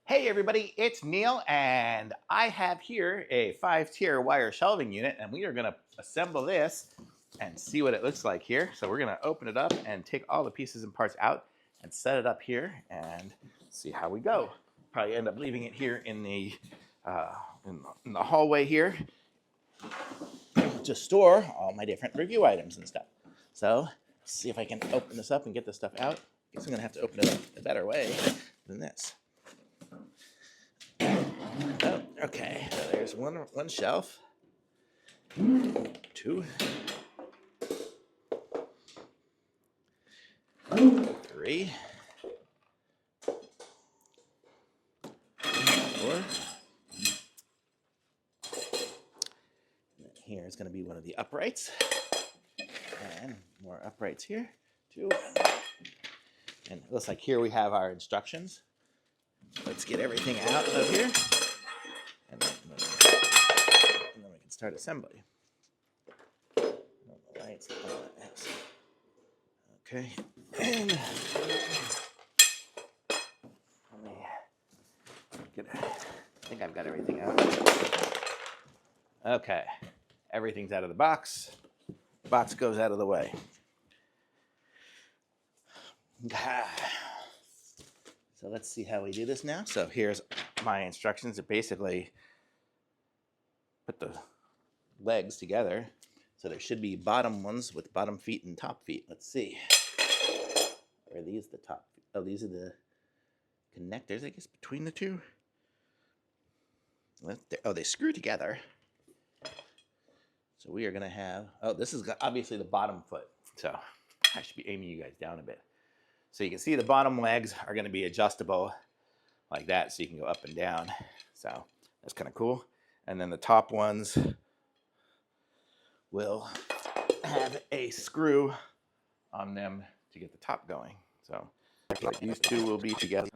Hey everybody, it's Neil, and I have here a 5-tier wire shelving unit, and we are going to assemble this and see what it looks like here. So we're going to open it up and take all the pieces and parts out and set it up here and see how we go. Probably end up leaving it here in the hallway here to store all my different review items and stuff. So let's see if I can open this up and get this stuff out. I guess I'm going to have to open it up a better way than this. Oh, okay, so there's one shelf, 2, 3, 4. And here is going to be one of the uprights, and more uprights here, 2. And it looks like here we have our instructions. Let's get everything out of here, and then we can start assembly. Lights, okay, and let me get it. I think I've got everything out. Okay, everything's out of the box. The box goes out of the way. So let's see how we do this now. So here's my instructions to basically put the legs together. So there should be bottom ones with bottom feet and top feet. Let's see. Or are these the top? Oh, these are the connectors, I guess, between the two. Oh, they screw together. So we are going to have, oh, this is obviously the bottom foot. So I should be aiming you guys down a bit. So you can see the bottom legs are going to be adjustable like that, so you can go up and down. So that's kind of cool. And then the top ones will have a screw on them to get the top going. So these two will be together.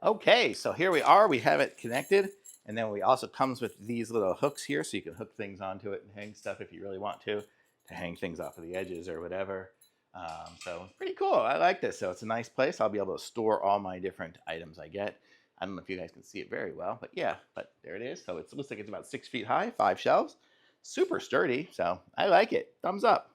Okay, so here we are. We have it connected, and then we also comes with these little hooks here, so you can hook things onto it and hang stuff if you really want to hang things off of the edges or whatever. So pretty cool. I like this. So it's a nice place. I'll be able to store all my different items I get. I don't know if you guys can see it very well, but yeah, but there it is. So it looks like it's about 6 feet high, 5 shelves. Super sturdy, so I like it. Thumbs up.